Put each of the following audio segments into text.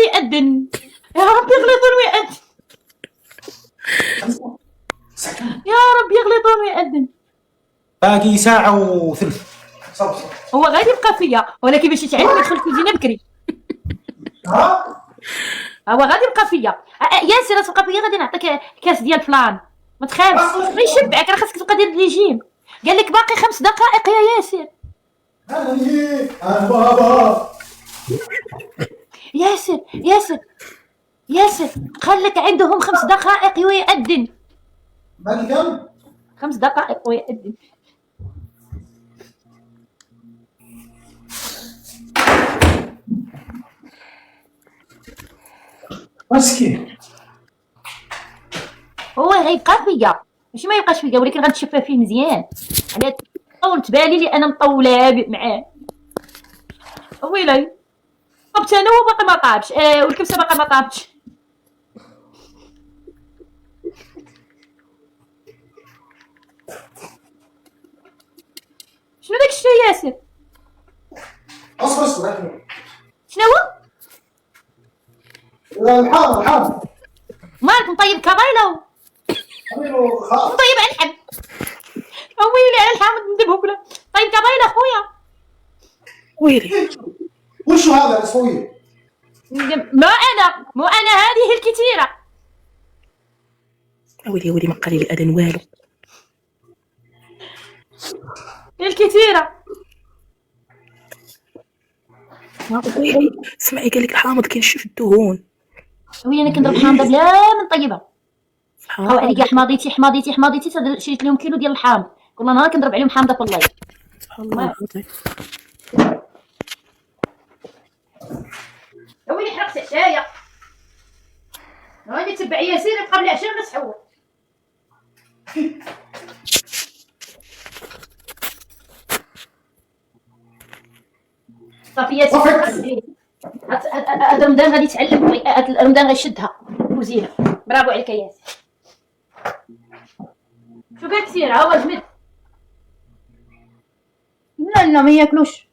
ويأذن. يا رب يغلطون ويأذن، يا رب يغلطون ويأذن. باقي ساعة وثلث. هو غادي يبقى فيا، ولكن باش يتعلم يدخل الكوزينه بكري. هو غادي يبقى فيا. ياسر تبقى فيا، غادي نعطيك كاس ديال فلان، ما تخافش، ما يشبعك، راه خاصك تبقى دير ريجيم. قال لك باقي 5 دقائق يا ياسر. بابا ياسر ياسر ياسر، قال لك عندهم 5 دقائق ويأذن. باقي كم؟ 5 دقائق ويأذن. مسكين. هو غيبقى فيا، ماشي ما يبقاش فيا، ولكن غنتشفى فيه مزيان. على طولت بالي لي انا مطوله معاه. ويلي طبت انا وباقي ما طابش، والكبسه باقي ما طابتش. شنو داك الشيء ياسر؟ اصبر شنو هو؟ الحامض مالك مطيب كبايله مطيب على الحب. ويلي على الحامض ندبه كله. طيب كبايله خويا. ويلي وشو هذا صوير؟ مو انا هذه الكثيره. ويلي ما قال لي الاذان والو. الكثيره. ويلي اسمعي، قال لك الحامض كينشف الدهون. ويلي انا كنضرب حامضه بلا من طيبه. هاو عليك حماضيتي شريت لهم كيلو ديال الحامض، كل نهار كنضرب عليهم حامضه في الليل. سبحان الله. ويلي حرقت عشايا. غادي تبع ياسير قبل العشاء غتحول. صافي ياسير هذا رمضان غادي يتعلم، هذا رمضان غيشدها كوزينه. برافو عليك يا ياسر. شو قال كثير هو جمد. لا ما ياكلوش.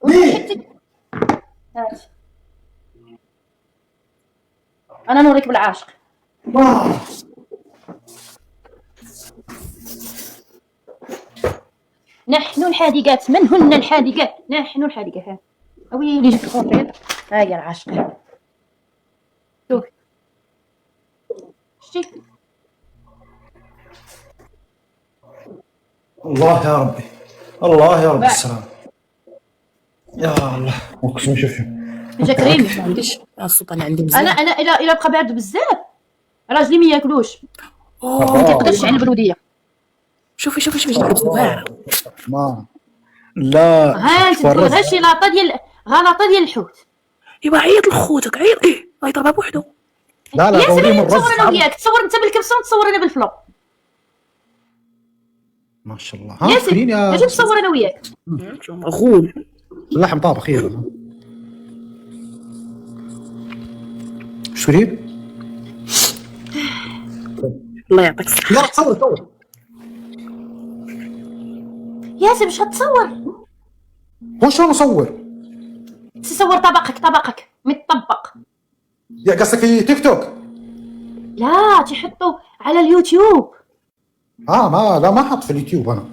هات انا نوريك بالعاشق. نحن الحادقات. من هن الحادقات؟ نحن الحادقات. ويلي جبت خوفي. ها هي العاشقه. شوف شتي. الله يا ربي، الله يا ربي السلام. يا الله اقسم. شوف جا كريم. ما عنديش الصوت، انا عندي مزيان. انا الا بقى بارد بزاف راجلي ما ياكلوش، ما تيقدرش على البروديه. شوفي جبت زواعه. ما لا ها انت تقول غير شي لاطه ديال الحوت. ايوا عيط لخوتك، عيط ليه غيضربها بوحدو. لا ياسر تصور انا وياك، تصور انت بالكبسه ونتصور انا بالفلو. ما شاء الله. ياسر اجي نتصور انا وياك. غول اللحم طابخ خير. شو تريد؟ الله يعطيك الصحه. لا تصور. ياسر مش هتصور. وش نصور؟ تصور طبقك متطبق. يا قصدك في تيك توك؟ لا تحطه على اليوتيوب. ما حط في اليوتيوب انا.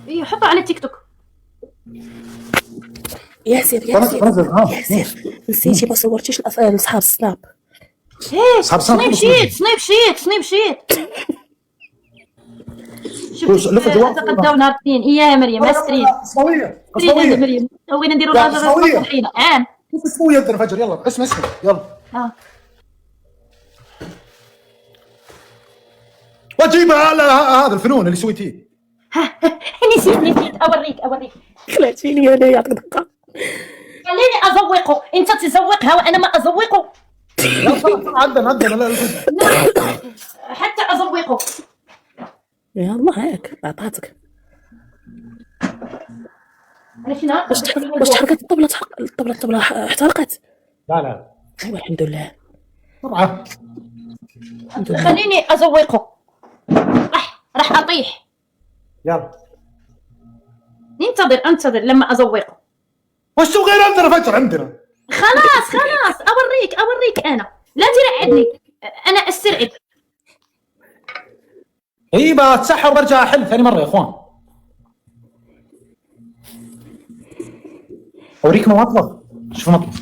ايه حطه على التيك توك. ياسر نسيتي ما صورتيش لاصحاب السناب. ايه سنيب شيت. شوف تقداو نهار الاثنين. يا مريم استرين صويه مريم وين نديروا الراجل الحين عام كيف صويه الفجر. يلا اسمع يلا. وجيب هذا الفنون اللي سويتيه. نسيت اوريك. خلعتيني انا يعطيك دقه. خليني ازوقه، انت تزوقها وانا ما ازوقه. عندنا حتى ازوقه. يا الله هاك عطاتك. باش تحرقت الطبله احترقت. لا ايوا الحمد لله. طبعا خليني ازوقه. راح اطيح. يلا انتظر لما ازوقه. وشو غير عندنا فجر عندنا. خلاص اوريك انا، لا ترعدني، انا استرعب. اي بتسحر وبرجع احل ثاني مره يا اخوان. اوريكم المطبخ، شوفوا المطبخ.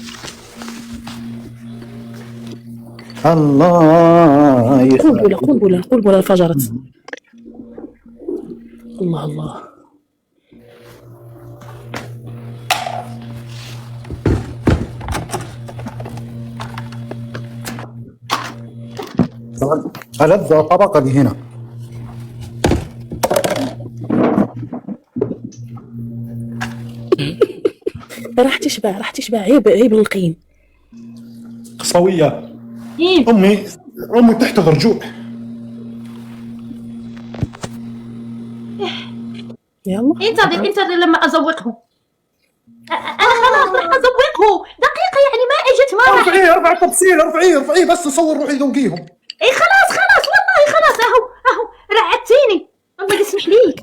الله قنبلة انفجرت. الله ألذ طبقة دي هنا. راح تشبع عيب القيم. قصوية. إيه؟ أمي تحتضر جوع. يلا انتظر لما ازوقه. انا خلاص راح ازوقه دقيقه، يعني ما اجت مره. ارفعي التفصيل، ارفعيه بس صور روحي ذوقيهم. اي خلاص والله خلاص، اهو رعدتيني، الله يسمح ليك.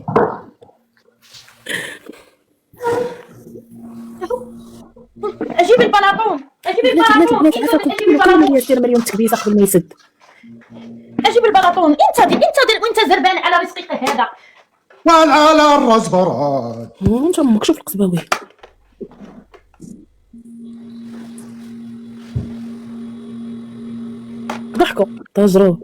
اجيب البلاطون. مليون تكبيسه قبل ما يسد. اجيب البلاطون. انتظر وانت زربان على رزقك هذا. والعلى الراس براد. انت امك شوف القزباوي. ضحكوا تهجروا.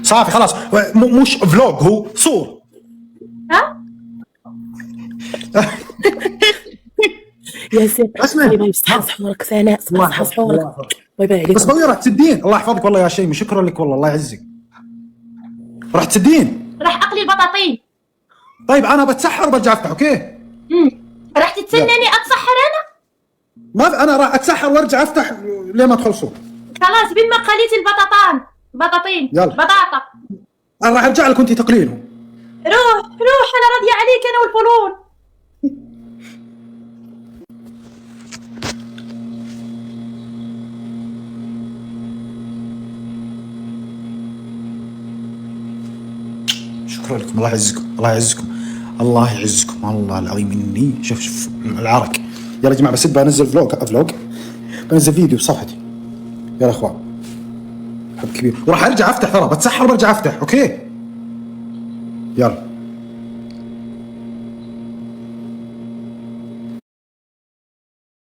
صافي خلاص، مش فلوج، هو صور. ها يا سيدي اسمع، باي صحصح حورك ثناء، صحصح حورك. باي باي عليك. بس بوي راح تسدين، الله يحفظك والله يا شيماء، شكرا لك والله، الله يعزك. راح تسدين. راح اقلي البطاطين. طيب انا بتسحر وبرجع افتح، اوكي؟ راح تتسنني اتسحر انا؟ ما انا راح اتسحر وارجع افتح ليه ما تخلصوا. خلاص بما قليت بطاطين يلا. بطاطا. انا راح ارجع لك وانت تقلينهم. روح انا راضيه عليك انا والفلول. شكرا لكم، الله يعزكم الله العظيم اني شوف العرق. يلا يا جماعه بس بنزل فلوج بنزل فيديو بصفحتي. يلا اخوان، حب كبير، وراح ارجع افتح، ترى بتسحر وبرجع افتح، اوكي؟ يلا.